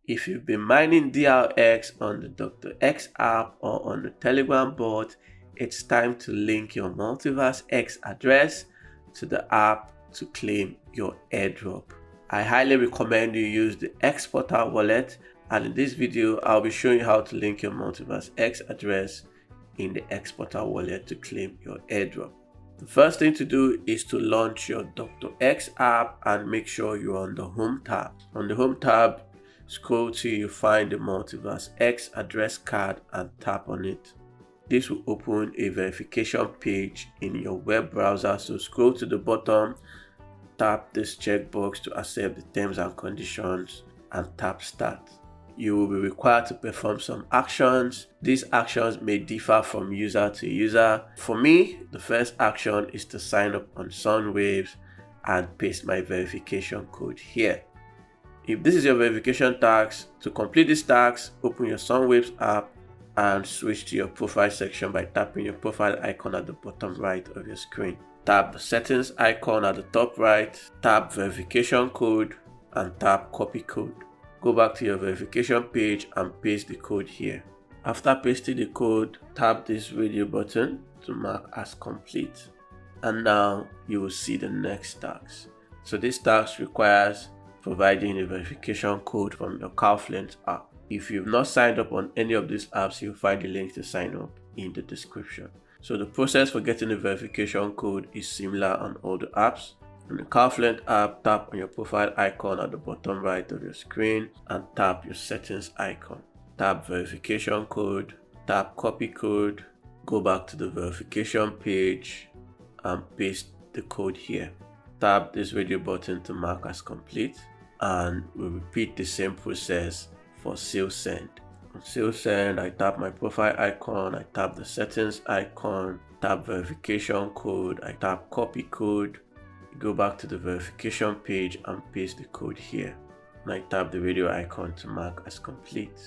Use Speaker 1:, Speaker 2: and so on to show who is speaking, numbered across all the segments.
Speaker 1: If you've been mining DRX on the Dr. X app or on the Telegram bot, it's time to link your MultiversX address to the app to claim your airdrop. I highly recommend you use the Exporter wallet, and in this video I'll be showing you how to link your MultiversX address in the Exporter wallet to claim your airdrop. The first thing to do is to launch your Dr. X app and make sure you're on the Home tab. On the Home tab, scroll till you find the MultiversX address card and tap on it. This will open a verification page in your web browser, so scroll to the bottom, tap this checkbox to accept the terms and conditions and tap start. You will be required to perform some actions. These actions may differ from user to user. For me, the first action is to sign up on Sunwaves and paste my verification code here. If this is your verification task, to complete this task, open your Sunwaves app and switch to your profile section by tapping your profile icon at the bottom right of your screen. Tap the settings icon at the top right, tap verification code and tap copy code. Go back to your verification page and paste the code here. After pasting the code, tap this radio button to mark as complete. And now you will see the next task. So this task requires providing a verification code from your Kaufland app. If you've not signed up on any of these apps, you'll find the link to sign up in the description. So the process for getting a verification code is similar on all the apps. On the Kaufland app, tap on your profile icon at the bottom right of your screen and tap your settings icon. Tap verification code, tap copy code, go back to the verification page and paste the code here. Tap this radio button to mark as complete, and we'll repeat the same process for Seal Send. On Seal Send, I tap my profile icon, I tap the settings icon, tap verification code, I tap copy code, go back to the verification page and paste the code here. And I tap the radio icon to mark as complete.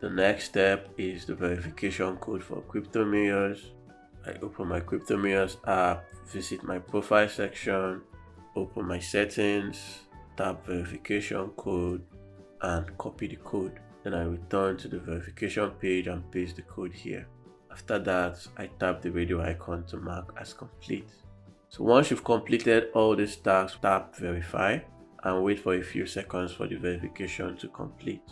Speaker 1: The next step is the verification code for CryptoBunkie. I open my CryptoBunkie app, visit my profile section, open my settings, tap verification code and copy the code. Then I return to the verification page and paste the code here. After that, I tap the radio icon to mark as complete. So once you've completed all these tasks, tap verify and wait for a few seconds for the verification to complete.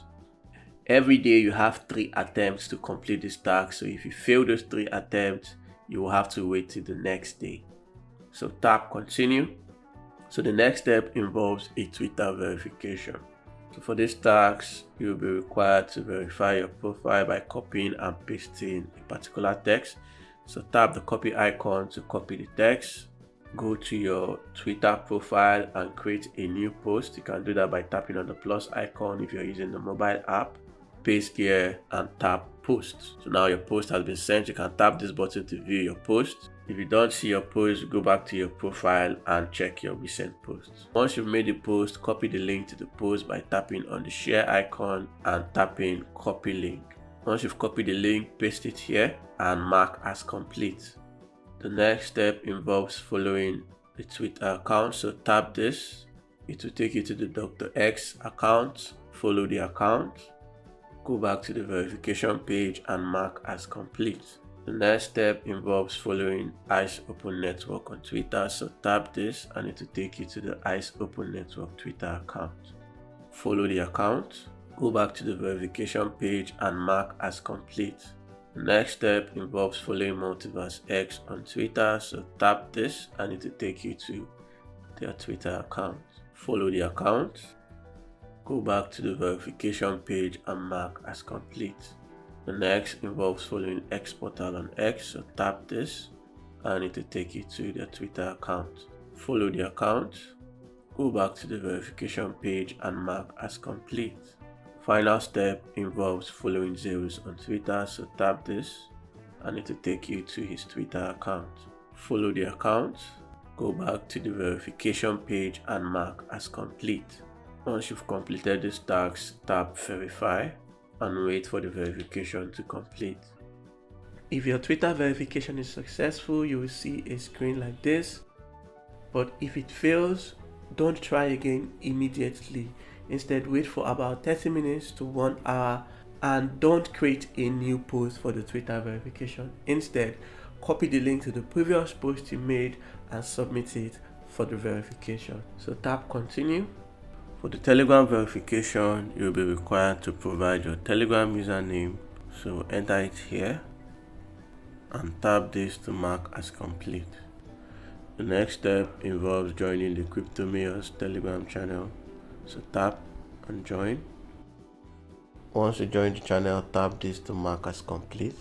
Speaker 1: Every day you have 3 attempts to complete this task, so if you fail those 3 attempts, you will have to wait till the next day. So tap continue. So the next step involves a Twitter verification. So for this task, you will be required to verify your profile by copying and pasting a particular text. So tap the copy icon to copy the text. Go to your Twitter profile and create a new post. You can do that by tapping on the plus icon if you're using the mobile app. Paste here and tap post. So now your post has been sent. You can tap this button to view your post. If you don't see your post, go back to your profile and check your recent posts. Once you've made the post, copy the link to the post by tapping on the share icon and tapping copy link. Once you've copied the link, paste it here and mark as complete. The next step involves following the Twitter account. So tap this. It will take you to the Dr. X account. Follow the account. Go back to the verification page and mark as complete. The next step involves following Ice Open Network on Twitter. So tap this and it will take you to the Ice Open Network Twitter account. Follow the account. Go back to the verification page and mark as complete. The next step involves following MultiversX on Twitter. So tap this and it will take you to their Twitter account. Follow the account. Go back to the verification page and mark as complete. The next involves following Exporter on X, so tap this and it will take you to their Twitter account. Follow the account, go back to the verification page and mark as complete. Final step involves following Zeus on Twitter, so tap this and it will take you to his Twitter account. Follow the account, go back to the verification page and mark as complete. Once you've completed this task, tap verify and wait for the verification to complete. If your Twitter verification is successful, you will see a screen like this. But if it fails, don't try again immediately. Instead, wait for about 30 minutes to 1 hour and don't create a new post for the Twitter verification. Instead, copy the link to the previous post you made and submit it for the verification. So tap continue. For the Telegram verification, you'll be required to provide your Telegram username. So enter it here and tap this to mark as complete. The next step involves joining the XENEA's Telegram channel. So tap and join. Once you join the channel, tap this to mark as complete.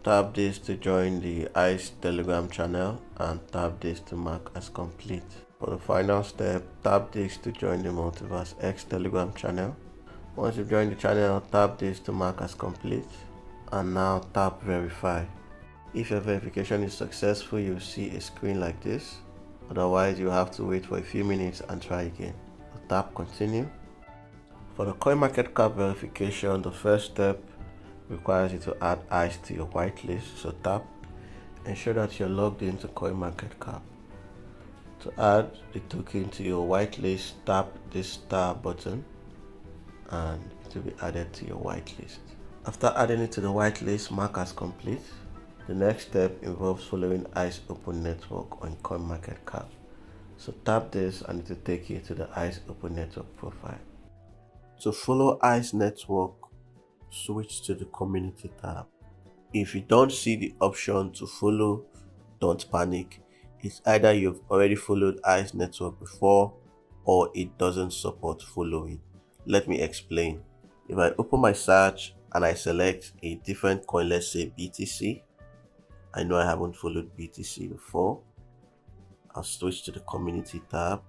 Speaker 1: Tap this to join the ICE Telegram channel and tap this to mark as complete. For the final step, tap this to join the MultiversX Telegram channel. Once you've joined the channel, tap this to mark as complete and now tap verify. If your verification is successful, you'll see a screen like this. Otherwise, you have to wait for a few minutes and try again. So tap continue. For the CoinMarketCap verification, the first step requires you to add ICE to your whitelist. So tap, ensure that you're logged into CoinMarketCap. To add the token to your whitelist, tap this star button and it will be added to your whitelist. After adding it to the whitelist, mark as complete. The next step involves following ICE Open Network on CoinMarketCap. So tap this and it will take you to the ICE Open Network profile. To follow ICE Network, switch to the Community tab. If you don't see the option to follow, don't panic. It's either you've already followed ICE Network before or it doesn't support following. Let me explain. If I open my search and I select a different coin, let's say BTC, I know I haven't followed BTC before. I'll switch to the Community tab.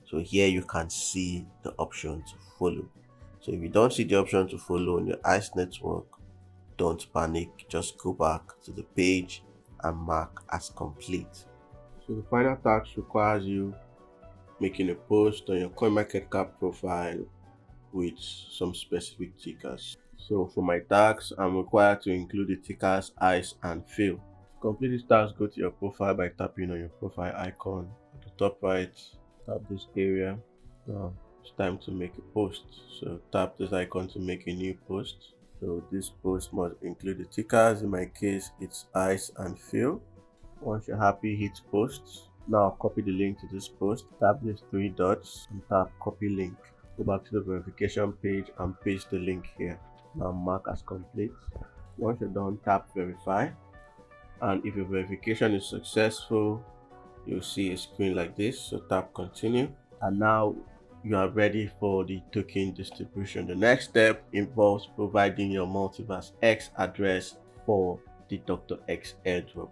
Speaker 1: So here you can see the option to follow. So if you don't see the option to follow on your ICE Network, don't panic. Just go back to the page and mark as complete. So the final task requires you making a post on your CoinMarketCap profile with some specific tickers. So for my tags, I'm required to include the tickers ICE and FIL. To complete this task, go to your profile by tapping on your profile icon at the top right. Tap this area. Now it's time to make a post. So tap this icon to make a new post. So this post must include the tickers. In my case, it's ICE and FIL. Once you're happy, hit post. Now copy the link to this post. Tap these three dots and tap copy link. Go back to the verification page and paste the link here. Now mark as complete. Once you're done, tap verify. And if your verification is successful, you'll see a screen like this. So tap continue. And now you are ready for the token distribution. The next step involves providing your MultiversX address for the Dr. X airdrop.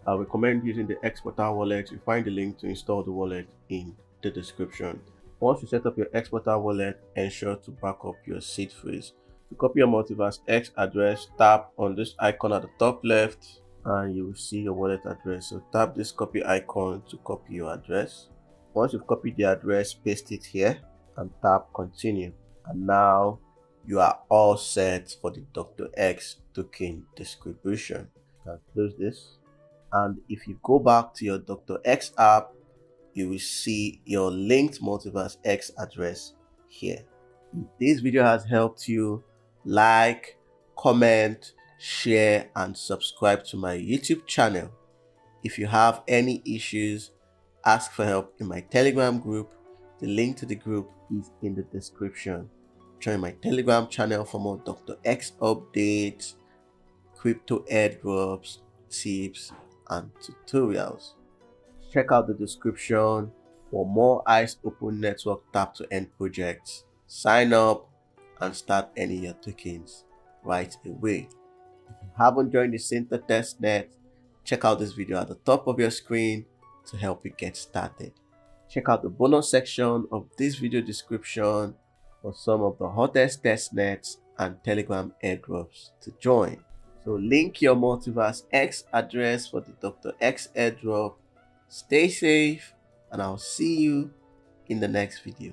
Speaker 1: I recommend using the Exporter wallet. You find the link to install the wallet in the description. Once you set up your Exporter wallet, ensure to back up your seed phrase. To copy your MultiversX address, tap on this icon at the top left and you will see your wallet address. So tap this copy icon to copy your address. Once you've copied the address, paste it here and tap continue. And now you are all set for the Dr. X token distribution. You can close this. And if you go back to your Dr. X app, you will see your linked MultiversX address here. If this video has helped you, like, comment, share, and subscribe to my YouTube channel. If you have any issues, ask for help in my Telegram group. The link to the group is in the description. Join my Telegram channel for more Dr. X updates, crypto airdrops, tips, and tutorials. Check out the description for more ICE Open Network tap to earn projects. Sign up and start earning your tokens right away. If you haven't joined the Center Testnet, check out this video at the top of your screen to help you get started. Check out the bonus section of this video description for some of the hottest testnets and Telegram airdrops to join. So link your MultiversX address for the Dr. X airdrop. Stay safe and I'll see you in the next video.